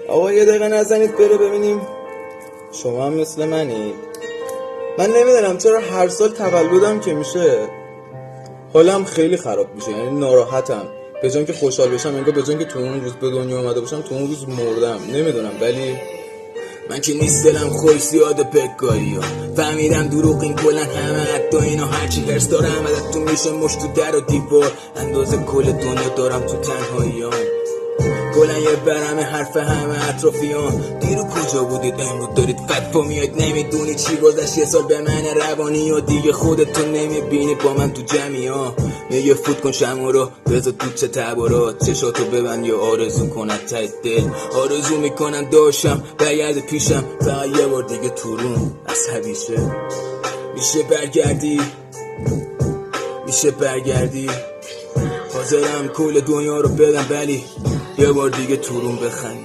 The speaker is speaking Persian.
آقا یه دقیقه نزنید بره ببینیم شما هم مثل منی. من نمیدونم چرا هر سال تولدم که میشه حالم خیلی خراب میشه، یعنی ناراحتم. به جای که خوشحال بشم انگار به جای که تو اون روز به دنیا اومده باشم تو اون روز مردم. نمیدونم ولی من که نیست دلم خوش زیاده پکایی ها. فهمیدم دروغ این کلن همه حتی اینا هرچی هرس دارم عدد تو میشه مشت تو در و دیوار اندازه کل دنیا دارم تو تنهایی ها. کلن یه برمه حرف همه اطرافیان دیرو کجا بودید امروز دارید فتفا میاد نمیدونی چی گذشت یه سال به من روانی و دیگه خودتو نمیبینی با من تو جمعی ها. میگه فوت کن شمع رو بذار تو چه تبارات چشاتو ببند یا آرزو کنن ته دل آرزو میکنن داشتم برگرد پیشم فقط یه بار دیگه تو روم عصبی شه. میشه برگردی حاضرم کل دنیا رو بدم ولی یه بار دیگه تو روم بخند.